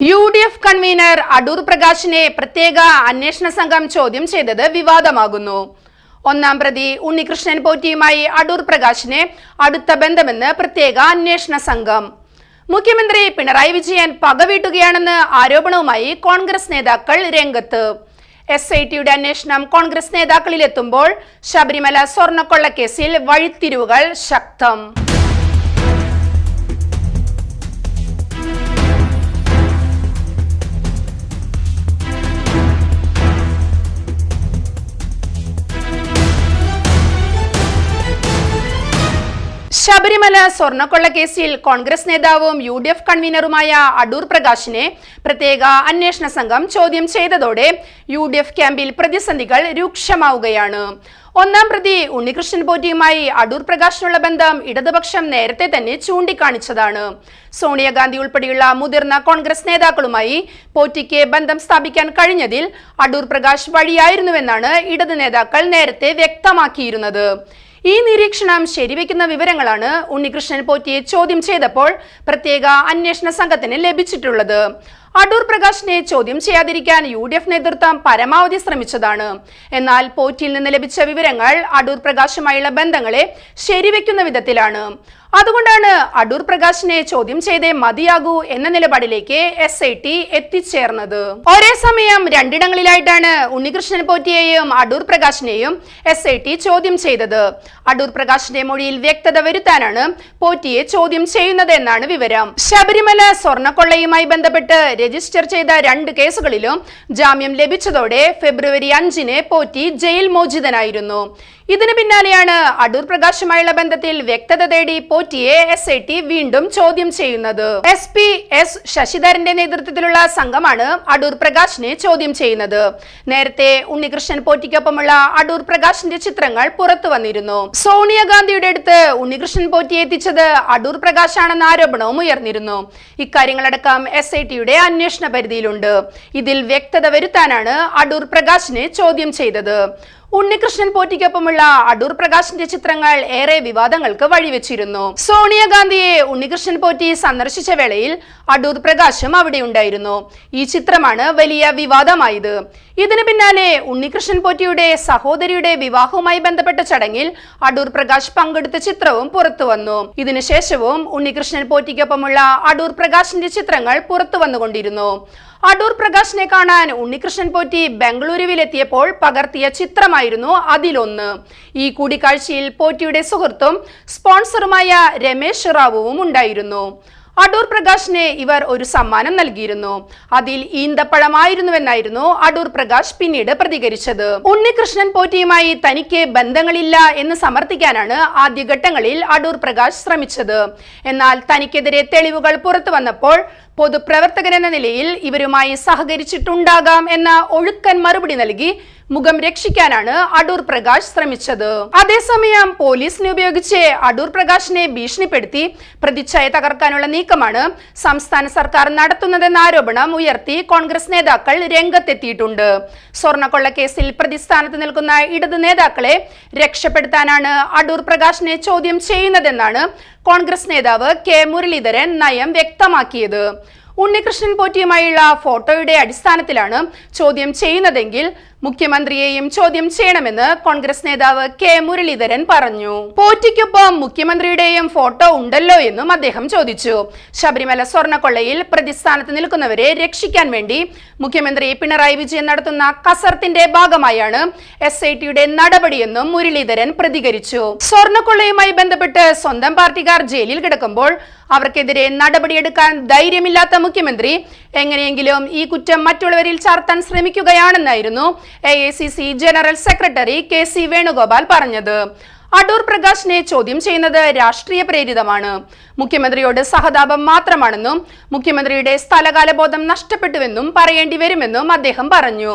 UDF convener Adoor പ്രകാശിനെ പ്രത്യേക അന്വേഷണ സംഘം ചോദ്യം ചെയ്തത് വിവാദമാകുന്നു. ഒന്നാം പ്രതി ഉണ്ണികൃഷ്ണൻ പോറ്റിയുമായി അടൂർ പ്രകാശിനെ അടുത്ത ബന്ധമെന്ന് പ്രത്യേക അന്വേഷണ സംഘം. മുഖ്യമന്ത്രി പിണറായി വിജയൻ പകവീട്ടുകയാണെന്ന് ആരോപണവുമായി കോൺഗ്രസ് നേതാക്കൾ രംഗത്ത്. SITയുടെ അന്വേഷണം കോൺഗ്രസ് നേതാക്കളിലെത്തുമ്പോൾ ശബരിമല സ്വർണ്ണക്കൊള്ളക്കേസിൽ വഴിത്തിരിവുകൾ ശക്തം. ശബരിമല സ്വർണ്ണക്കൊള്ളക്കേസിൽ കോൺഗ്രസ് നേതാവും UDF കൺവീനറുമായ അടൂർ പ്രകാശിനെ പ്രത്യേക അന്വേഷണ സംഘം ചോദ്യം ചെയ്തതോടെ UDF ക്യാമ്പിൽ പ്രതിസന്ധികൾ രൂക്ഷമാവുകയാണ്. ഒന്നാം പ്രതി ഉണ്ണികൃഷ്ണൻ പോറ്റിയുമായി അടൂർ പ്രകാശിനുള്ള ബന്ധം ഇടതുപക്ഷം നേരത്തെ തന്നെ ചൂണ്ടിക്കാണിച്ചതാണ്. സോണിയാഗാന്ധി ഉൾപ്പെടെയുള്ള മുതിർന്ന കോൺഗ്രസ് നേതാക്കളുമായി പോറ്റിക്ക് ബന്ധം സ്ഥാപിക്കാൻ കഴിഞ്ഞതിൽ അടൂർ പ്രകാശ് വഴിയായിരുന്നുവെന്നാണ് ഇടത് നേതാക്കൾ നേരത്തെ വ്യക്തമാക്കിയിരുന്നത്. ഈ നിരീക്ഷണം ശരിവെക്കുന്ന വിവരങ്ങളാണ് ഉണ്ണികൃഷ്ണൻ പോറ്റിയെ ചോദ്യം ചെയ്തപ്പോൾ പ്രത്യേക അന്വേഷണ സംഘത്തിന് ലഭിച്ചിട്ടുള്ളത്. അടൂർ പ്രകാശിനെ ചോദ്യം ചെയ്യാതിരിക്കാൻ UDF നേതൃത്വം പരമാവധി ശ്രമിച്ചതാണ്. എന്നാൽ പോറ്റിയിൽ നിന്ന് ലഭിച്ച വിവരങ്ങൾ അടൂർ പ്രകാശുമായുള്ള ബന്ധങ്ങളെ ശരിവെക്കുന്ന വിധത്തിലാണ്. അതുകൊണ്ടാണ് അടൂർ പ്രകാശിനെ ചോദ്യം ചെയ്തേ മതിയാകൂ എന്ന നിലപാടിലേക്ക് SIT എത്തിച്ചേർന്നത്. ഒരേ സമയം രണ്ടിടങ്ങളിലായിട്ടാണ് ഉണ്ണികൃഷ്ണൻ പോറ്റിയെയും അടൂർ പ്രകാശിനെയും SIT ചോദ്യം ചെയ്തത്. അടൂർ പ്രകാശിന്റെ മൊഴിയിൽ വ്യക്തത വരുത്താനാണ് പോറ്റിയെ ചോദ്യം ചെയ്യുന്നത് എന്നാണ് വിവരം. ശബരിമല സ്വർണ്ണക്കൊള്ളയുമായി ബന്ധപ്പെട്ട് രജിസ്റ്റർ ചെയ്ത 2 കേസുകളിലും ജാമ്യം ലഭിച്ചതോടെ ഫെബ്രുവരി 5-ന് പോറ്റി ജയിൽ മോചിതനായിരുന്നു. ഇതിനു പിന്നാലെയാണ് അടൂർ പ്രകാശുമായുള്ള ബന്ധത്തിൽ വ്യക്തത തേടി പോറ്റിയെ SIT വീണ്ടും ചോദ്യം ചെയ്യുന്നത്. SP S ശശിധരന്റെ നേതൃത്വത്തിലുള്ള സംഘമാണ് അടൂർ പ്രകാശിനെ ചോദ്യം ചെയ്യുന്നത്. നേരത്തെ ഉണ്ണികൃഷ്ണൻ പോറ്റിക്കൊപ്പമുള്ള അടൂർ പ്രകാശിന്റെ ചിത്രങ്ങൾ പുറത്തു വന്നിരുന്നു. സോണിയാഗാന്ധിയുടെ അടുത്ത് ഉണ്ണികൃഷ്ണൻ പോറ്റിയെ എത്തിച്ചത് അടൂർ പ്രകാശാണെന്ന ആരോപണവും ഉയർന്നിരുന്നു. ഇക്കാര്യങ്ങളടക്കം SITയുടെ അന്വേഷണ പരിധിയിലുണ്ട്. ഇതിൽ വ്യക്തത വരുത്താനാണ് അടൂർ പ്രകാശിനെ ചോദ്യം ചെയ്തത്. ഉണ്ണികൃഷ്ണൻ പോറ്റിക്കൊപ്പമുള്ള അടൂർ പ്രകാശിന്റെ ചിത്രങ്ങൾ ഏറെ വിവാദങ്ങൾക്ക് വഴിവെച്ചിരുന്നു. സോണിയാഗാന്ധിയെ ഉണ്ണികൃഷ്ണൻ പോറ്റി സന്ദർശിച്ച വേളയിൽ അടൂർ പ്രകാശും അവിടെ ഉണ്ടായിരുന്നു. ഈ ചിത്രമാണ് വലിയ വിവാദമായത്. ഇതിനു പിന്നാലെ ഉണ്ണികൃഷ്ണൻ പോറ്റിയുടെ സഹോദരിയുടെ വിവാഹവുമായി ബന്ധപ്പെട്ട ചടങ്ങിൽ അടൂർ പ്രകാശ് പങ്കെടുത്ത ചിത്രവും പുറത്തു വന്നു. ഇതിനുശേഷവും ഉണ്ണികൃഷ്ണൻ പോറ്റിക്കൊപ്പമുള്ള അടൂർ പ്രകാശിന്റെ ചിത്രങ്ങൾ പുറത്തു വന്നുകൊണ്ടിരുന്നു. അടൂർ പ്രകാശിനെ കാണാൻ ഉണ്ണികൃഷ്ണൻ പോറ്റി ബംഗളൂരുവിലെത്തിയപ്പോൾ പകർത്തിയ ചിത്രമായിരുന്നു അതിലൊന്ന്. ഈ കൂടിക്കാഴ്ചയിൽ പോറ്റിയുടെ സുഹൃത്തും സ്പോൺസറുമായ രമേശ് റാവുവും ഉണ്ടായിരുന്നു. അടൂർ പ്രകാശിനെ ഇവർ ഒരു സമ്മാനം നൽകിയിരുന്നു. അതിൽ ഈന്തപ്പഴമായിരുന്നുവെന്നായിരുന്നു അടൂർ പ്രകാശ് പിന്നീട് പ്രതികരിച്ചത്. ഉണ്ണികൃഷ്ണൻ പോറ്റിയുമായി തനിക്ക് ബന്ധങ്ങളില്ല എന്ന് സമർത്ഥിക്കാനാണ് ആദ്യഘട്ടങ്ങളിൽ അടൂർ പ്രകാശ് ശ്രമിച്ചത്. എന്നാൽ തനിക്കെതിരെ തെളിവുകൾ പുറത്തു വന്നപ്പോൾ പൊതുപ്രവർത്തകൻ എന്ന നിലയിൽ ഇവരുമായി സഹകരിച്ചിട്ടുണ്ടാകാം എന്ന ഒഴുക്കൻ മറുപടി നൽകി മുഖം രക്ഷിക്കാനാണ് അടൂർ പ്രകാശ് ശ്രമിച്ചത്. അതേസമയം പോലീസിനെ ഉപയോഗിച്ച് അടൂർ പ്രകാശിനെ ഭീഷണിപ്പെടുത്തി പ്രതിച്ഛായ തകർക്കാനുള്ള നീക്കമാണ് സംസ്ഥാന സർക്കാർ നടത്തുന്നതെന്ന ആരോപണം ഉയർത്തി കോൺഗ്രസ് നേതാക്കൾ രംഗത്തെത്തിയിട്ടുണ്ട്. സ്വർണ്ണക്കൊള്ളക്കേസിൽ പ്രതിസ്ഥാനത്ത് നിൽക്കുന്ന ഇടത് നേതാക്കളെ രക്ഷപ്പെടുത്താനാണ് അടൂർ പ്രകാശിനെ ചോദ്യം ചെയ്യുന്നതെന്നാണ് കോൺഗ്രസ് നേതാവ് K മുരളീധരൻ നയം വ്യക്തമാക്കിയത്. ഉണ്ണികൃഷ്ണൻ പോറ്റിയുമായുള്ള ഫോട്ടോയുടെ അടിസ്ഥാനത്തിലാണ് ചോദ്യം ചെയ്യുന്നതെങ്കിൽ മുഖ്യമന്ത്രിയെയും ചോദ്യം ചെയ്യണമെന്ന് കോൺഗ്രസ് നേതാവ് K മുരളീധരൻ പറഞ്ഞു. പോറ്റിക്കൊപ്പം മുഖ്യമന്ത്രിയുടെയും ഫോട്ടോ ഉണ്ടല്ലോ എന്നും അദ്ദേഹം ചോദിച്ചു. ശബരിമല സ്വർണ്ണക്കൊള്ളയിൽ പ്രതിസ്ഥാനത്ത് നിൽക്കുന്നവരെ രക്ഷിക്കാൻ വേണ്ടി മുഖ്യമന്ത്രി പിണറായി വിജയൻ നടത്തുന്ന കസർത്തിന്റെ ഭാഗമായാണ് SITയുടെ നടപടിയെന്നും മുരളീധരൻ പ്രതികരിച്ചു. സ്വർണ്ണക്കൊള്ളയുമായി ബന്ധപ്പെട്ട് സ്വന്തം പാർട്ടിക്കാർ ജയിലിൽ കിടക്കുമ്പോൾ അവർക്കെതിരെ നടപടിയെടുക്കാൻ ധൈര്യമില്ലാത്ത മുഖ്യമന്ത്രി എങ്ങനെയെങ്കിലും ഈ കുറ്റം മറ്റുള്ളവരിൽ ചാർത്താൻ ശ്രമിക്കുകയാണെന്നായിരുന്നു AICC general secretary KC Venugopal പറഞ്ഞത്. അടൂർ പ്രകാശിനെ ചോദ്യം ചെയ്യുന്നത് രാഷ്ട്രീയ പ്രേരിതമാണ്. മുഖ്യമന്ത്രിയോട് സഹതാപം മാത്രമാണെന്നും മുഖ്യമന്ത്രിയുടെ സ്ഥലകാലബോധം നഷ്ടപ്പെട്ടുവെന്നും പറയേണ്ടി വരുമെന്നും അദ്ദേഹം പറഞ്ഞു.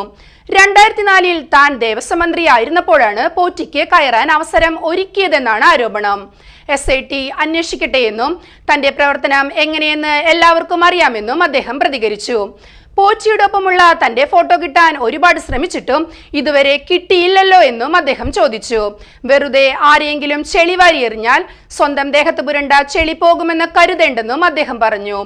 2004-ൽ താൻ ദേവസ്വം മന്ത്രി ആയിരുന്നപ്പോഴാണ് പോറ്റിക്ക് കയറാൻ അവസരം ഒരുക്കിയതെന്നാണ് ആരോപണം. SIT അന്വേഷിക്കട്ടെ എന്നും തന്റെ പ്രവർത്തനം എങ്ങനെയെന്ന് എല്ലാവർക്കും അറിയാമെന്നും അദ്ദേഹം പ്രതികരിച്ചു. പോച്ചിയോടൊപ്പമുള്ള തന്റെ ഫോട്ടോ കിട്ടാൻ ഒരുപാട് ശ്രമിച്ചിട്ടും ഇതുവരെ കിട്ടിയില്ലല്ലോ എന്നും അദ്ദേഹം ചോദിച്ചു. വെറുതെ ആരെയെങ്കിലും ചെളിവാരി എറിഞ്ഞാൽ സ്വന്തം ദേഹത്ത് പുരണ്ട ചെളി പോകുമെന്ന് കരുതേണ്ടെന്നും അദ്ദേഹം പറഞ്ഞു.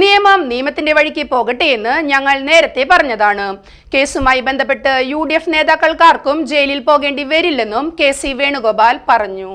നിയമം നിയമത്തിന്റെ വഴിക്ക് പോകട്ടെ എന്ന് ഞങ്ങൾ നേരത്തെ പറഞ്ഞതാണ്. കേസുമായി ബന്ധപ്പെട്ട് UDF നേതാക്കൾക്കാർക്കും ജയിലിൽ പോകേണ്ടി വരില്ലെന്നും KC വേണുഗോപാൽ പറഞ്ഞു.